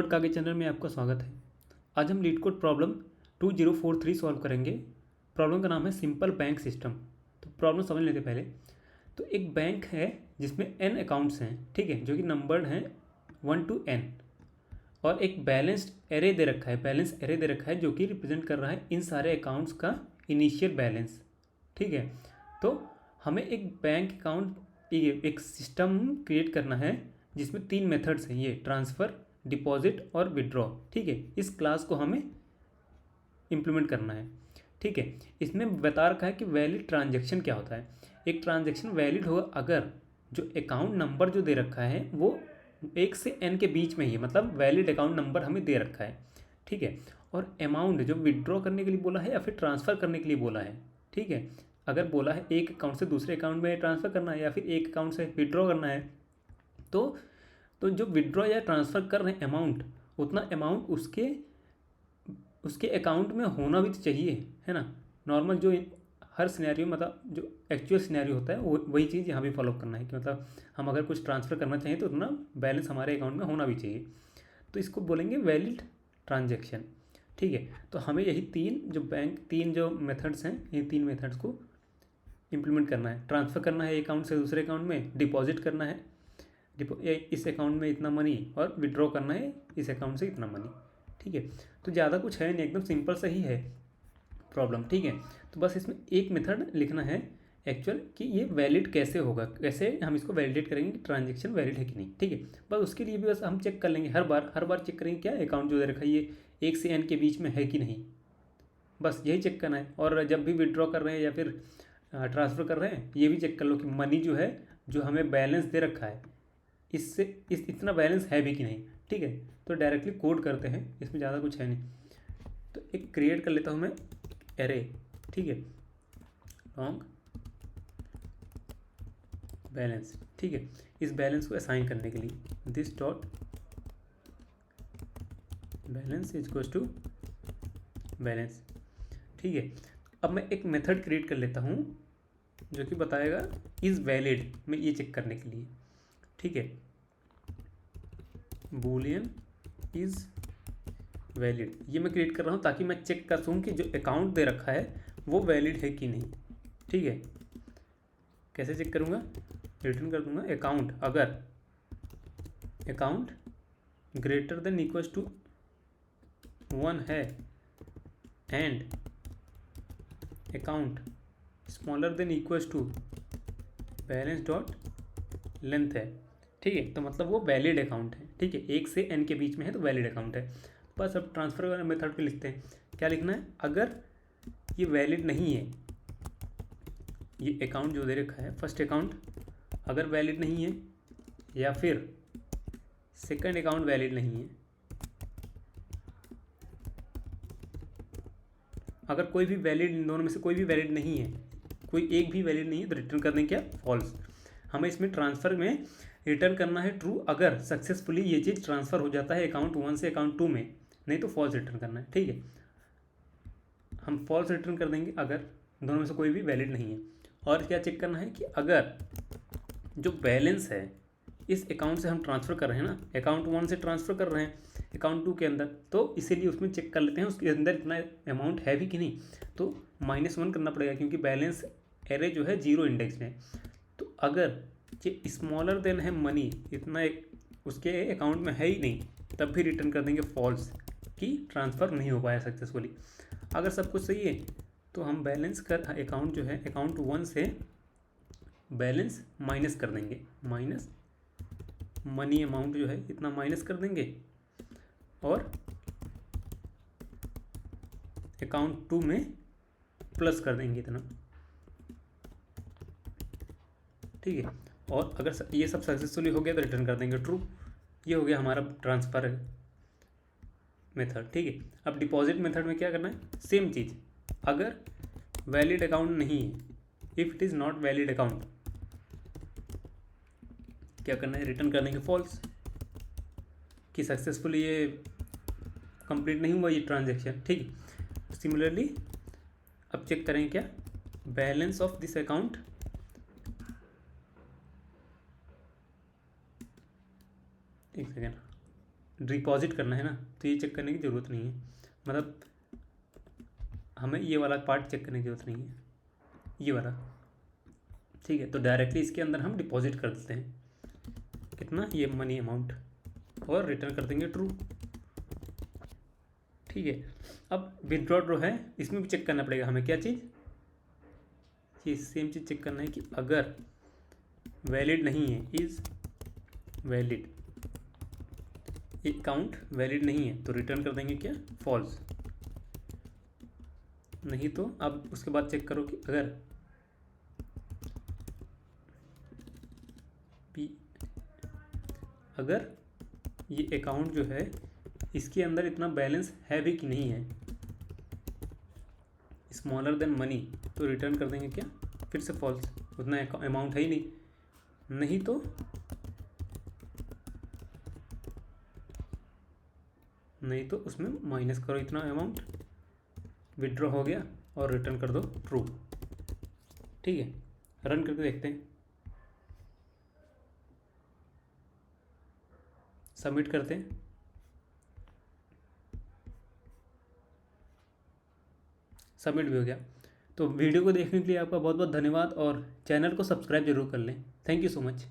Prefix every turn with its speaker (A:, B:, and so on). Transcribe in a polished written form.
A: Code कागज channel में आपका स्वागत है। आज हम लीड कोड प्रॉब्लम 2043 सॉल्व करेंगे। प्रॉब्लम का नाम है सिंपल बैंक सिस्टम। तो प्रॉब्लम समझ लेते पहले। तो एक बैंक है जिसमें n अकाउंट्स हैं, ठीक है, जो कि नंबर्ड हैं 1 to n, और एक बैलेंस्ड एरे दे रखा है, बैलेंस एरे दे रखा है जो कि रिप्रेजेंट कर रहा है इन सारे अकाउंट्स का इनिशियल बैलेंस। ठीक है, तो हमें एक बैंक अकाउंट एक सिस्टम क्रिएट करना है जिसमें 3 मेथड्स हैं, ये ट्रांसफ़र, डिपॉजिट और विड्रॉ। ठीक है, इस क्लास को हमें इम्प्लीमेंट करना है। ठीक है, इसमें बता रखा है कि वैलिड ट्रांजेक्शन क्या होता है। एक ट्रांजेक्शन वैलिड होगा अगर जो अकाउंट नंबर जो दे रखा है वो 1 से n के बीच में ही है, मतलब वैलिड अकाउंट नंबर हमें दे रखा है। ठीक है, और अमाउंट जो विड्रॉ करने के लिए बोला है या फिर ट्रांसफ़र करने के लिए बोला है। ठीक है, अगर बोला है एक अकाउंट से दूसरे अकाउंट में ट्रांसफ़र करना है या फिर एक अकाउंट से विड्रॉ करना है, तो जो विड्रॉ या ट्रांसफ़र कर रहे हैं अमाउंट, उतना अमाउंट उसके अकाउंट में होना भी तो चाहिए, है ना। नॉर्मल जो हर सिनेरियो, मतलब जो एक्चुअल सिनेरियो होता है वो वही चीज़ यहाँ भी फॉलो करना है कि मतलब हम अगर कुछ ट्रांसफ़र करना चाहिए तो उतना बैलेंस हमारे अकाउंट में होना भी चाहिए। तो इसको बोलेंगे वैलिड ट्रांजेक्शन। ठीक है, तो हमें यही तीन जो मेथड्स हैं, ये 3 मेथड्स को इम्प्लीमेंट करना है। ट्रांसफ़र करना है एक अकाउंट से दूसरे अकाउंट में, डिपॉजिट करना है इस अकाउंट में इतना मनी, और विड्रॉ करना है इस अकाउंट से इतना मनी। ठीक है, तो ज़्यादा कुछ है नहीं, एकदम सिंपल सा ही है प्रॉब्लम। ठीक है, तो बस इसमें एक मेथड लिखना है एक्चुअल कि ये वैलिड कैसे होगा, कैसे हम इसको वैलिडेट करेंगे कि ट्रांजेक्शन वैलिड है कि नहीं। ठीक है, बस उसके लिए भी बस हम चेक कर लेंगे, हर बार चेक करेंगे क्या अकाउंट जो दे रखा है ये 1 से n के बीच में है कि नहीं, बस यही चेक करना है। और जब भी विड्रॉ कर रहे हैं या फिर ट्रांसफ़र कर रहे हैं, ये भी चेक कर लो कि मनी जो है, जो हमें बैलेंस दे रखा है, इससे इतना बैलेंस है भी कि नहीं। ठीक है, तो डायरेक्टली कोड करते हैं, इसमें ज़्यादा कुछ है नहीं। तो एक क्रिएट कर लेता हूँ मैं एरे। ठीक है, लॉन्ग बैलेंस। ठीक है, इस बैलेंस को असाइन करने के लिए this dot balance is equals to balance. ठीक है, अब मैं एक मेथड क्रिएट कर लेता हूँ जो कि बताएगा इज़ वैलिड में ये चेक करने के लिए। ठीक है, बूलियन इज़ वैलिड ये मैं क्रिएट कर रहा हूँ ताकि मैं चेक कर सकूँ कि जो अकाउंट दे रखा है वो वैलिड है कि नहीं। ठीक है, कैसे चेक करूँगा, रिटर्न कर दूंगा अकाउंट, अगर account greater than equals to 1 है and account smaller than equals to balance dot length है। ठीक है, तो मतलब वो वैलिड अकाउंट है। ठीक है, 1 से n के बीच में है तो वैलिड अकाउंट है। बस अब ट्रांसफ़र वाले मेथड पे लिखते हैं, क्या लिखना है, अगर ये वैलिड नहीं है, ये अकाउंट जो दे रखा है फर्स्ट अकाउंट अगर वैलिड नहीं है या फिर सेकंड अकाउंट वैलिड नहीं है, अगर कोई भी वैलिड, इन दोनों में से कोई भी वैलिड नहीं है, कोई एक भी वैलिड नहीं है, तो रिटर्न कर दें क्या, फॉल्स। हमें इसमें ट्रांसफ़र में रिटर्न करना है ट्रू अगर सक्सेसफुली ये चीज़ ट्रांसफ़र हो जाता है अकाउंट 1 से अकाउंट 2 में, नहीं तो फॉल्स रिटर्न करना है। ठीक है, हम फॉल्स रिटर्न कर देंगे अगर दोनों में से कोई भी वैलिड नहीं है। और क्या चेक करना है कि अगर जो बैलेंस है इस अकाउंट से हम ट्रांसफ़र कर रहे हैं ना, अकाउंट 1 से ट्रांसफ़र कर रहे हैं अकाउंट 2 के अंदर, तो इसीलिए उसमें चेक कर लेते हैं उसके अंदर इतना अमाउंट है भी कि नहीं। तो -1 करना पड़ेगा क्योंकि बैलेंस एरे जो है 0 इंडेक्स में। तो अगर ये स्मॉलर देन है मनी, इतना उसके अकाउंट में है ही नहीं, तब भी रिटर्न कर देंगे फॉल्स कि ट्रांसफ़र नहीं हो पाया सक्सेसफुली। अगर सब कुछ सही है तो हम बैलेंस कर अकाउंट जो है अकाउंट 1 से बैलेंस माइनस कर देंगे, माइनस मनी अमाउंट जो है इतना माइनस कर देंगे, और अकाउंट 2 में प्लस कर देंगे इतना। ठीक है, और अगर ये सब सक्सेसफुली हो गया तो रिटर्न कर देंगे ट्रू। ये हो गया हमारा ट्रांसफ़र मेथड। ठीक है, अब डिपॉजिट मेथड में क्या करना है, सेम चीज़, अगर वैलिड अकाउंट नहीं है, if it is not valid account, क्या करना है, रिटर्न करने के फॉल्स कि सक्सेसफुली ये कंप्लीट नहीं हुआ ये ट्रांजेक्शन। ठीक है, सिमिलरली अब चेक करेंगे क्या, बैलेंस ऑफ दिस अकाउंट, एक सेकेंड, डिपॉजिट करना है ना, तो ये चेक करने की ज़रूरत नहीं है, मतलब हमें ये वाला पार्ट चेक करने की ज़रूरत नहीं है, ये वाला। ठीक है, तो डायरेक्टली इसके अंदर हम डिपॉजिट कर देते हैं कितना, ये मनी अमाउंट, और रिटर्न कर देंगे ट्रू। ठीक है, अब विथड्रॉ ड्रॉ है, इसमें भी चेक करना पड़ेगा हमें क्या चीज़, ये सेम चीज़ चेक करना है कि अगर वैलिड नहीं है, इज़ वैलिड, अकाउंट वैलिड नहीं है तो रिटर्न कर देंगे क्या, फॉल्स। नहीं तो अब उसके बाद चेक करो कि अगर ये अकाउंट जो है इसके अंदर इतना बैलेंस है भी कि नहीं है, स्मॉलर देन मनी, तो रिटर्न कर देंगे क्या, फिर से फॉल्स, उतना अमाउंट है ही नहीं। नहीं तो उसमें माइनस करो इतना अमाउंट, विड्रॉ हो गया और रिटर्न कर दो ट्रू। ठीक है, रन करके देखते हैं, सबमिट करते हैं, सबमिट भी हो गया। तो वीडियो को देखने के लिए आपका बहुत बहुत धन्यवाद, और चैनल को सब्सक्राइब जरूर कर लें। Thank you so much.